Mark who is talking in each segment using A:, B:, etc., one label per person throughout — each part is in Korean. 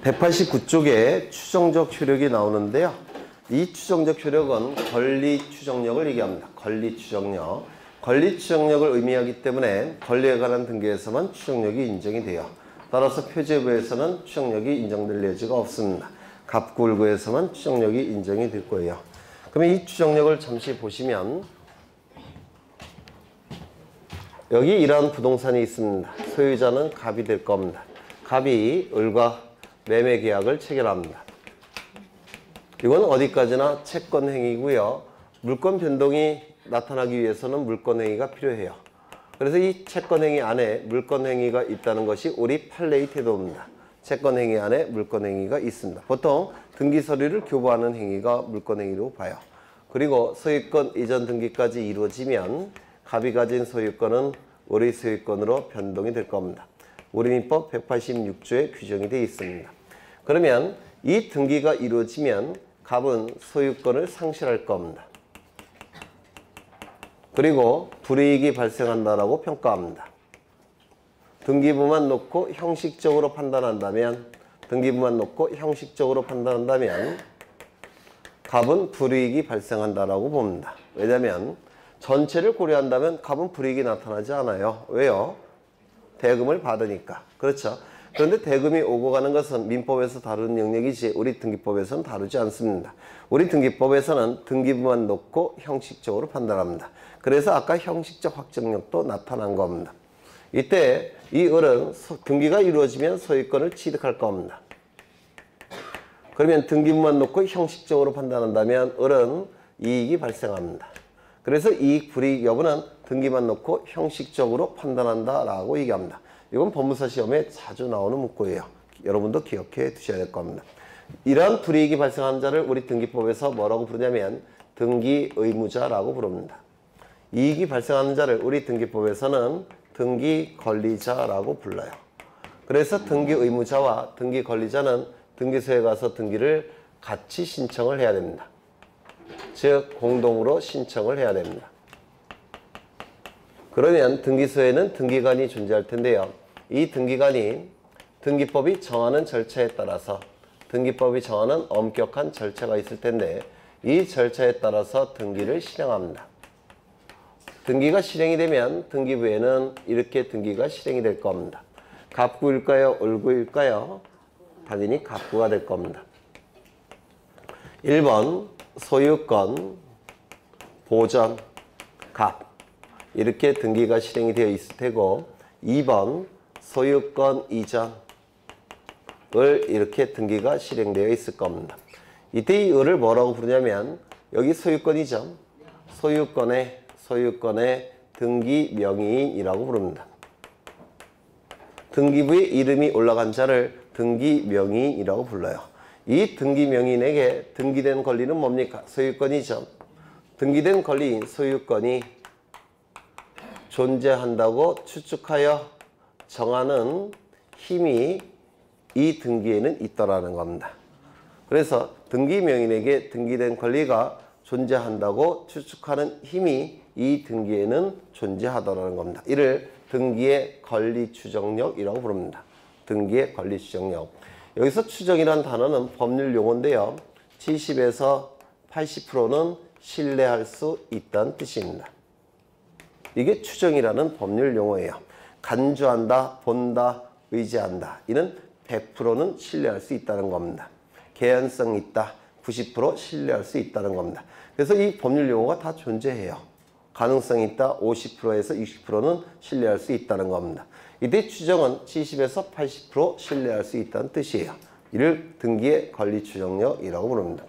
A: 189쪽에 추정적 효력이 나오는데요. 이 추정적 효력은 권리 추정력을 얘기합니다. 권리 추정력. 권리 추정력을 의미하기 때문에 권리에 관한 등기에서만 추정력이 인정이 돼요. 따라서 표제부에서는 추정력이 인정될 여지가 없습니다. 갑구을구에서만 추정력이 인정이 될 거예요. 그러면 이 추정력을 잠시 보시면 여기 이러한 부동산이 있습니다. 소유자는 갑이 될 겁니다. 갑이 을과 매매 계약을 체결합니다. 이건 어디까지나 채권 행위고요. 물권 변동이 나타나기 위해서는 물권 행위가 필요해요. 그래서 이 채권 행위 안에 물권 행위가 있다는 것이 우리 판례의 태도입니다. 채권 행위 안에 물권 행위가 있습니다. 보통 등기 서류를 교부하는 행위가 물권 행위로 봐요. 그리고 소유권 이전 등기까지 이루어지면 갑이 가진 소유권은 을의 소유권으로 변동이 될 겁니다. 우리 민법 186조에 규정이 되어 있습니다. 그러면 이 등기가 이루어지면 갑은 소유권을 상실할 겁니다. 그리고 불이익이 발생한다라고 평가합니다. 등기부만 놓고 형식적으로 판단한다면 갑은 불이익이 발생한다라고 봅니다. 왜냐하면 전체를 고려한다면 갑은 불이익이 나타나지 않아요. 왜요? 대금을 받으니까. 그렇죠? 그런데 대금이 오고 가는 것은 민법에서 다루는 영역이지 우리 등기법에서는 다루지 않습니다. 우리 등기법에서는 등기부만 놓고 형식적으로 판단합니다. 그래서 아까 형식적 확정력도 나타난 겁니다. 이때 이 을은 등기가 이루어지면 소유권을 취득할 겁니다. 그러면 등기부만 놓고 형식적으로 판단한다면 을은 이익이 발생합니다. 그래서 이익 불이익 여부는 등기만 놓고 형식적으로 판단한다라고 얘기합니다. 이건 법무사 시험에 자주 나오는 문구예요. 여러분도 기억해 두셔야 될 겁니다. 이러한 불이익이 발생한 자를 우리 등기법에서 뭐라고 부르냐면 등기 의무자라고 부릅니다. 이익이 발생하는 자를 우리 등기법에서는 등기 권리자라고 불러요. 그래서 등기 의무자와 등기 권리자는 등기소에 가서 등기를 같이 신청을 해야 됩니다. 즉 공동으로 신청을 해야 됩니다. 그러면 등기소에는 등기관이 존재할 텐데요. 이 등기관이 등기법이 정하는 절차에 따라서 등기법이 정하는 엄격한 절차가 있을 텐데 이 절차에 따라서 등기를 실행합니다. 등기가 실행이 되면 등기부에는 이렇게 등기가 실행이 될 겁니다. 갑구일까요? 을구일까요? 당연히 갑구가 될 겁니다. 1번 소유권, 보전, 갑 이렇게 등기가 실행이 되어 있을 테고 2번 소유권 이전, 을 이렇게 등기가 실행되어 있을 겁니다. 이때 이 을을 뭐라고 부르냐면 여기 소유권이죠. 소유권의 등기 명의인이라고 부릅니다. 등기부에 이름이 올라간 자를 등기 명의인이라고 불러요. 이 등기 명의인에게 등기된 권리는 뭡니까? 소유권이죠. 등기된 권리인 소유권이 존재한다고 추측하여 정하는 힘이 이 등기에는 있더라는 겁니다. 그래서 등기 명의인에게 등기된 권리가 존재한다고 추측하는 힘이 이 등기에는 존재하더라는 겁니다. 이를 등기의 권리 추정력이라고 부릅니다. 등기의 권리 추정력. 여기서 추정이라는 단어는 법률 용어인데요. 70에서 80%는 신뢰할 수 있다는 뜻입니다. 이게 추정이라는 법률 용어예요. 간주한다, 본다, 의지한다. 이는 100%는 신뢰할 수 있다는 겁니다. 개연성 있다, 90% 신뢰할 수 있다는 겁니다. 그래서 이 법률 용어가 다 존재해요. 가능성 있다, 50%에서 60%는 신뢰할 수 있다는 겁니다. 이때 추정은 70에서 80% 신뢰할 수 있다는 뜻이에요. 이를 등기의 권리 추정력이라고 부릅니다.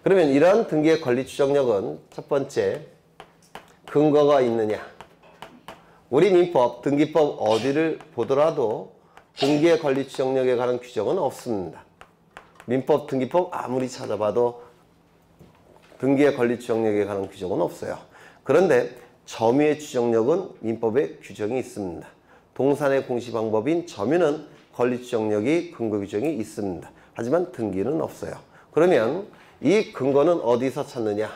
A: 그러면 이러한 등기의 권리 추정력은 첫 번째, 근거가 있느냐. 우리 민법, 등기법 어디를 보더라도 등기의 권리 추정력에 관한 규정은 없습니다. 민법, 등기법 아무리 찾아봐도 등기의 권리 추정력에 관한 규정은 없어요. 그런데 점유의 추정력은 민법에 규정이 있습니다. 동산의 공시 방법인 점유는 권리 추정력이 근거 규정이 있습니다. 하지만 등기는 없어요. 그러면 이 근거는 어디서 찾느냐?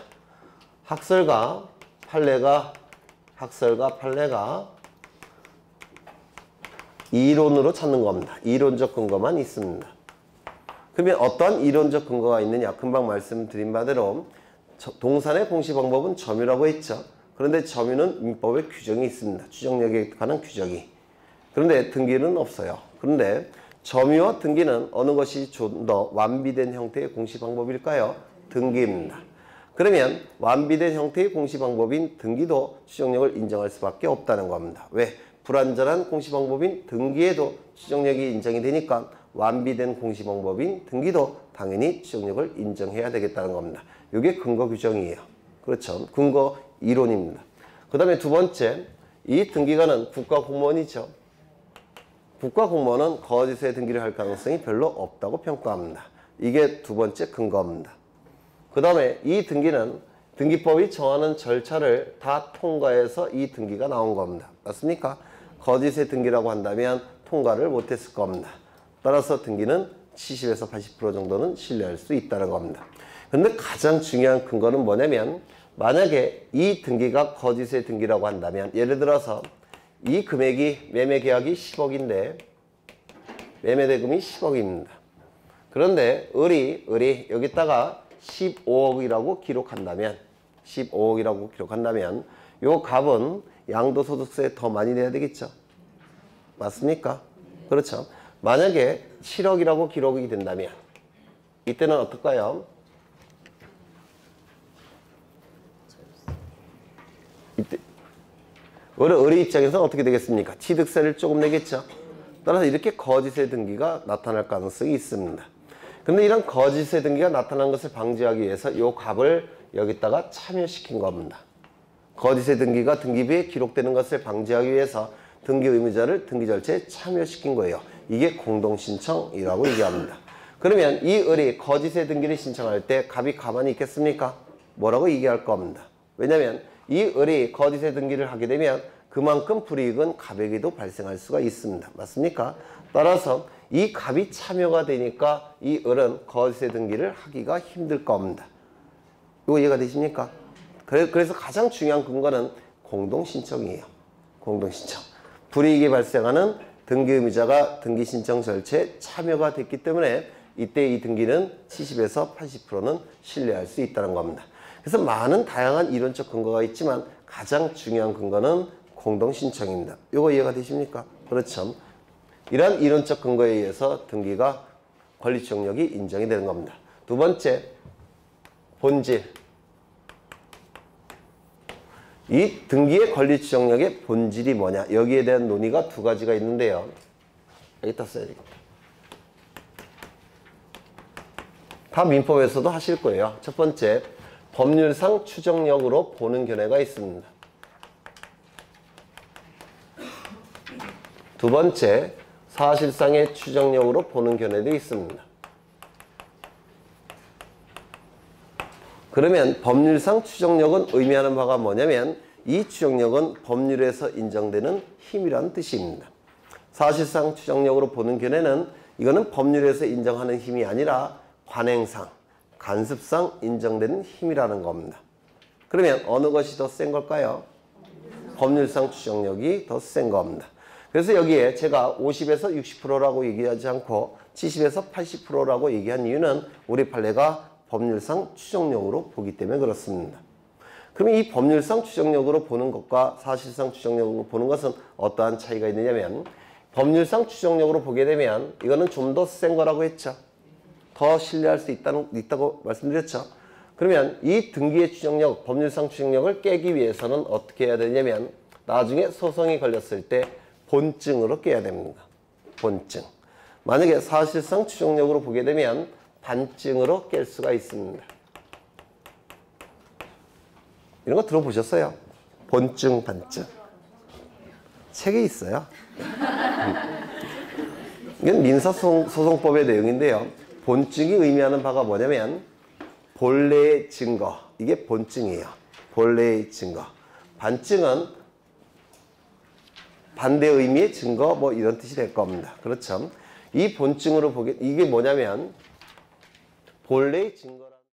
A: 학설과 판례가 이론으로 찾는 겁니다. 이론적 근거만 있습니다. 그러면 어떠한 이론적 근거가 있느냐? 금방 말씀드린 바대로 동산의 공시 방법은 점유라고 했죠. 그런데 점유는 민법에 규정이 있습니다. 추정력에 관한 규정이. 그런데 등기는 없어요. 그런데 점유와 등기는 어느 것이 좀 더 완비된 형태의 공시 방법일까요? 등기입니다. 그러면 완비된 형태의 공시 방법인 등기도 추정력을 인정할 수밖에 없다는 겁니다. 왜? 불완전한 공시 방법인 등기에도 추정력이 인정이 되니까 완비된 공시 방법인 등기도 당연히 추정력을 인정해야 되겠다는 겁니다. 이게 근거 규정이에요. 그렇죠. 근거 이론입니다. 그 다음에 두 번째, 이 등기관은 국가공무원이죠. 국가공무원은 거짓의 등기를 할 가능성이 별로 없다고 평가합니다. 이게 두 번째 근거입니다. 그 다음에 이 등기는 등기법이 정하는 절차를 다 통과해서 이 등기가 나온 겁니다. 맞습니까? 거짓의 등기라고 한다면 통과를 못했을 겁니다. 따라서 등기는 70에서 80% 정도는 신뢰할 수 있다는 겁니다. 그런데 가장 중요한 근거는 뭐냐면 만약에 이 등기가 거짓의 등기라고 한다면 예를 들어서 이 금액이 매매계약이 10억인데 매매대금이 10억입니다. 그런데 을이 여기다가 15억이라고 기록한다면 15억이라고 기록한다면 요 값은 양도소득세 더 많이 내야 되겠죠. 맞습니까? 그렇죠. 만약에 7억이라고 기록이 된다면 이때는 어떨까요? 이때 을의 입장에서는 어떻게 되겠습니까? 취득세를 조금 내겠죠. 따라서 이렇게 거짓의 등기가 나타날 가능성이 있습니다. 그런데 이런 거짓의 등기가 나타난 것을 방지하기 위해서 이 값을 여기다가 참여시킨 겁니다. 거짓의 등기가 등기부에 기록되는 것을 방지하기 위해서 등기 의무자를 등기 절차에 참여시킨 거예요. 이게 공동신청이라고 얘기합니다. 그러면 이 을이 거짓의 등기를 신청할 때 값이 가만히 있겠습니까? 뭐라고 얘기할 겁니다. 왜냐하면 이 을이 거짓의 등기를 하게 되면 그만큼 불이익은 갑에게도 발생할 수가 있습니다. 맞습니까? 따라서 이 갑이 참여가 되니까 이 을은 거짓의 등기를 하기가 힘들 겁니다. 이거 이해가 되십니까? 그래서 가장 중요한 근거는 공동신청이에요. 공동신청. 불이익이 발생하는 등기 의무자가 등기 신청 절차에 참여가 됐기 때문에 이때 이 등기는 70에서 80%는 신뢰할 수 있다는 겁니다. 그래서 많은 다양한 이론적 근거가 있지만 가장 중요한 근거는 공동신청입니다. 이거 이해가 되십니까? 그렇죠. 이러한 이론적 근거에 의해서 등기가 권리추정력이 인정이 되는 겁니다. 두 번째, 본질. 이 등기의 권리추정력의 본질이 뭐냐? 여기에 대한 논의가 두 가지가 있는데요. 여기다 써야 되겠다. 다 민법에서도 하실 거예요. 첫 번째, 법률상 추정력으로 보는 견해가 있습니다. 두 번째, 사실상의 추정력으로 보는 견해도 있습니다. 그러면 법률상 추정력은 의미하는 바가 뭐냐면 이 추정력은 법률에서 인정되는 힘이라는 뜻입니다. 사실상 추정력으로 보는 견해는 이거는 법률에서 인정하는 힘이 아니라 관행상, 간습상 인정되는 힘이라는 겁니다. 그러면 어느 것이 더 센 걸까요? 법률상 추정력이 더 센 겁니다. 그래서 여기에 제가 50에서 60%라고 얘기하지 않고 70에서 80%라고 얘기한 이유는 우리 판례가 법률상 추정력으로 보기 때문에 그렇습니다. 그러면 이 법률상 추정력으로 보는 것과 사실상 추정력으로 보는 것은 어떠한 차이가 있느냐면 법률상 추정력으로 보게 되면 이거는 좀 더 센 거라고 했죠. 더 신뢰할 수 있다고 말씀드렸죠. 그러면 이 등기의 추정력, 법률상 추정력을 깨기 위해서는 어떻게 해야 되냐면 나중에 소송이 걸렸을 때 본증으로 깨야 됩니다. 본증. 만약에 사실상 추정력으로 보게 되면 반증으로 깰 수가 있습니다. 이런 거 들어보셨어요? 본증, 반증. 책에 있어요. 이건 민사소송법의 내용인데요. 본증이 의미하는 바가 뭐냐면 본래의 증거. 이게 본증이에요. 본래의 증거. 반증은 반대 의미의 증거 뭐 이런 뜻이 될 겁니다. 그렇죠? 이 본증으로 보게 이게 뭐냐면 본래의 증거라는